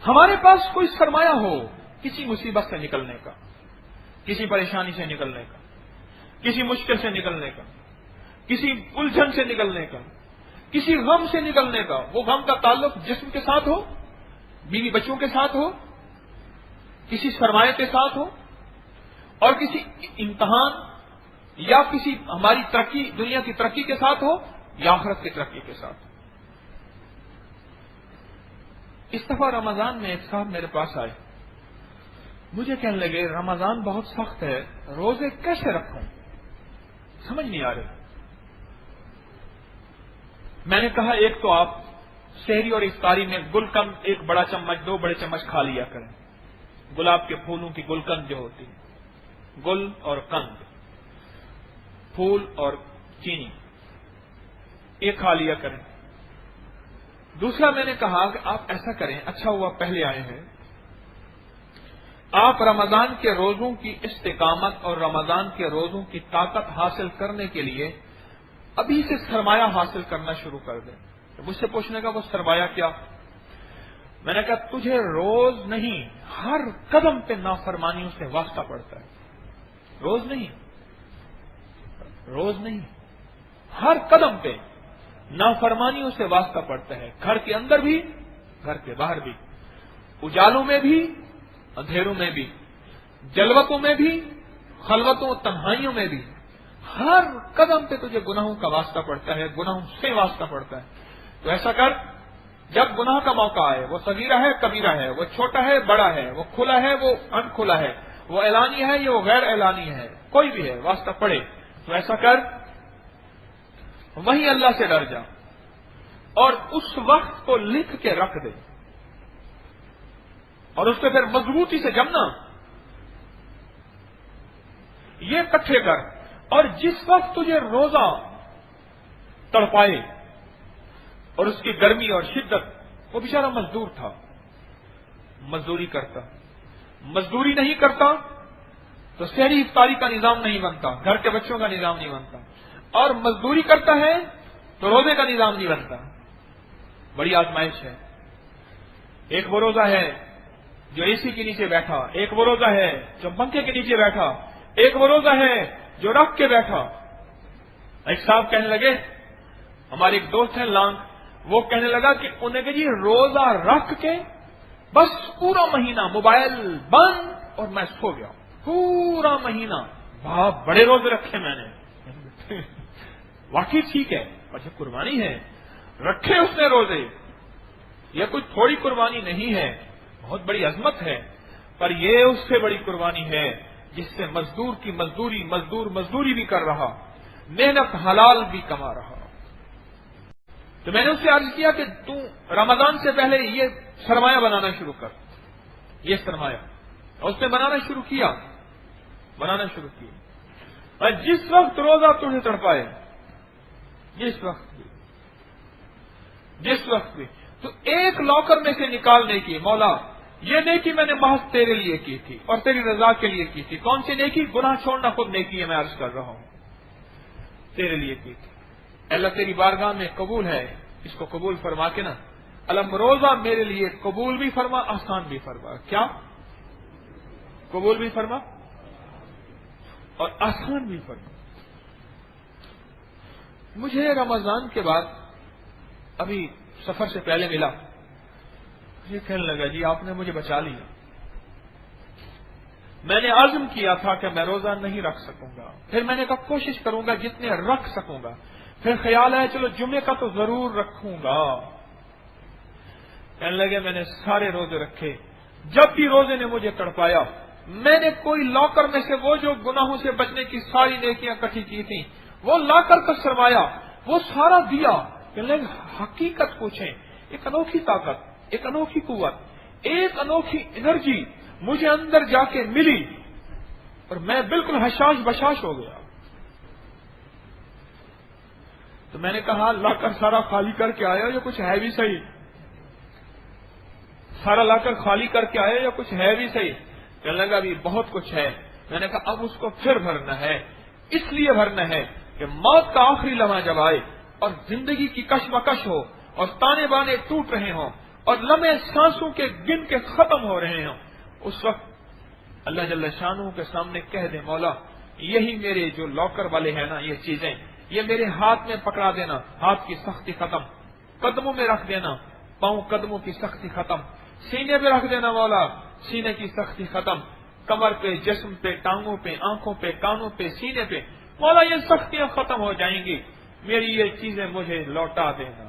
ہمارے پاس کوئی سرمایہ ہو کسی مصیبت سے نکلنے کا، کسی پریشانی سے نکلنے کا، کسی مشکل سے نکلنے کا، کسی الجھن سے نکلنے کا، کسی غم سے نکلنے کا، وہ غم کا تعلق جسم کے ساتھ ہو، بیوی بچوں کے ساتھ ہو، کسی سرمایہ کے ساتھ ہو، اور کسی امتحان یا کسی ہماری ترقی، دنیا کی ترقی کے ساتھ ہو یا آخرت کی ترقی کے ساتھ ہو۔ اس دفعہ رمضان میں ایک صاحب میرے پاس آئے، مجھے کہنے لگے رمضان بہت سخت ہے، روزے کیسے رکھوں، سمجھ نہیں آ رہے۔ میں نے کہا ایک تو آپ سحری اور افطاری میں گلقند ایک بڑا چمچ، 2 بڑے چمچ کھا لیا کریں، گلاب کے پھولوں کی گلقند جو ہوتی ہے، گل اور قند، پھول اور چینی، یہ کھا لیا کریں۔ دوسرا میں نے کہا کہ آپ ایسا کریں، اچھا ہوا پہلے آئے ہیں، آپ رمضان کے روزوں کی استقامت اور رمضان کے روزوں کی طاقت حاصل کرنے کے لیے ابھی سے سرمایہ حاصل کرنا شروع کر دیں۔ مجھ سے پوچھنے کا وہ سرمایہ کیا؟ میں نے کہا تجھے روز نہیں، ہر قدم پہ نافرمانیوں سے واسطہ پڑتا ہے، روز نہیں، روز نہیں، ہر قدم پہ نافرمانیوں سے واسطہ پڑتا ہے، گھر کے اندر بھی، گھر کے باہر بھی، اجالوں میں بھی، اندھیروں میں بھی، جلوتوں میں بھی، خلوتوں تنہائیوں میں بھی، ہر قدم پہ تجھے گناہوں کا واسطہ پڑتا ہے، گناہوں سے واسطہ پڑتا ہے۔ تو ایسا کر، جب گناہ کا موقع آئے، وہ صغیرہ ہے کبیرہ ہے، وہ چھوٹا ہے بڑا ہے، وہ کھلا ہے وہ ان کھلا ہے، وہ اعلانی ہے یا وہ غیر اعلانی ہے، کوئی بھی ہے، واسطہ پڑے تو ایسا کر، وہیں اللہ سے ڈر جا اور اس وقت کو لکھ کے رکھ دے اور اس پہ پھر مضبوطی سے جمنا، یہ اکٹھے کر، اور جس وقت تجھے روزہ تڑپائے اور اس کی گرمی اور شدت، وہ بیچارہ مزدور تھا، مزدوری کرتا، مزدوری نہیں کرتا تو سحری افطاری کا نظام نہیں بنتا، گھر کے بچوں کا نظام نہیں بنتا، اور مزدوری کرتا ہے تو روزے کا نظام نہیں بنتا۔ بڑی آزمائش ہے۔ ایک وہ روزہ ہے جو اے سی کے نیچے بیٹھا، ایک وہ روزہ ہے جو پنکھے کے نیچے بیٹھا، ایک وہ روزہ ہے جو رکھ کے بیٹھا۔ ایک صاحب کہنے لگے، ہمارے ایک دوست ہیں لانگ، وہ کہنے لگا کہ انہیں کہ جی روزہ رکھ کے بس پورا مہینہ موبائل بند اور میں سو گیا، پورا مہینہ۔ بہت بڑے روزے رکھے میں نے۔ واقعی ٹھیک ہے، اور جب قربانی ہے رکھے اس نے روزے، یہ کوئی تھوڑی قربانی نہیں ہے، بہت بڑی عظمت ہے، پر یہ اس سے بڑی قربانی ہے جس سے مزدور کی مزدوری، مزدور مزدوری بھی کر رہا، محنت حلال بھی کما رہا۔ تو میں نے اس سے عرض کیا کہ تو رمضان سے پہلے یہ سرمایہ بنانا شروع کر، یہ سرمایہ، اور اس نے بنانا شروع کیا، اور جس وقت روزہ تجھے تڑپائے، جس وقت بھی تو ایک لاکر میں سے نکالنے کی، مولا یہ نیکی میں نے محض تیرے لیے کی تھی اور تیری رضا کے لیے کی تھی۔ کون سی نیکی؟ گناہ چھوڑنا خود نیکی ہے، میں عرض کر رہا ہوں، تیرے لیے کی تھی۔ اللہ تیری بارگاہ میں قبول ہے، اس کو قبول فرما کے نا علم روزہ میرے لیے قبول بھی فرما، آسان بھی فرما۔ کیا قبول بھی فرما اور آسان بھی فرما۔ مجھے رمضان کے بعد ابھی سفر سے پہلے ملا، مجھے کہنے لگا جی آپ نے مجھے بچا لیا، میں نے عزم کیا تھا کہ میں روزہ نہیں رکھ سکوں گا، پھر میں نے کہا کوشش کروں گا جتنے رکھ سکوں گا، پھر خیال ہے چلو جمعے کا تو ضرور رکھوں گا۔ کہنے لگے میں نے سارے روزے رکھے، جب بھی روزے نے مجھے تڑپایا میں نے کوئی لاکر میں سے وہ جو گناہوں سے بچنے کی ساری نیکیاں اکٹھی کی تھیں وہ لاکر کا سرمایہ وہ سارا دیا۔ کہنے لگے حقیقت پوچھیں، ایک انوکھی طاقت، ایک انوکھی قوت، ایک انوکھی انرجی مجھے اندر جا کے ملی اور میں بالکل حشاش بشاش ہو گیا۔ تو میں نے کہا لا کر سارا خالی کر کے آیا یا کچھ ہے بھی صحیح؟ سارا لا کر خالی کر کے آیا یا کچھ ہے بھی صحیح؟ کہنے لگا ابھی بہت کچھ ہے۔ میں نے کہا اب اس کو پھر بھرنا ہے، اس لیے بھرنا ہے کہ موت کا آخری لمحہ جب آئے اور زندگی کی کشمکش ہو اور تانے بانے ٹوٹ رہے ہوں اور لمحے سانسوں کے گن کے ختم ہو رہے ہوں، اس وقت اللہ جل شانہ کے سامنے کہہ دیں مولا یہی میرے جو لاکر والے ہیں نا یہ چیزیں، یہ میرے ہاتھ میں پکڑا دینا، ہاتھ کی سختی ختم، قدموں میں رکھ دینا، پاؤں قدموں کی سختی ختم، سینے پہ رکھ دینا مولا، سینے کی سختی ختم، کمر پہ، جسم پہ، ٹانگوں پہ، آنکھوں پہ، کانوں پہ، سینے پہ، مولا یہ سختیاں ختم ہو جائیں گی، میری یہ چیزیں مجھے لوٹا دینا۔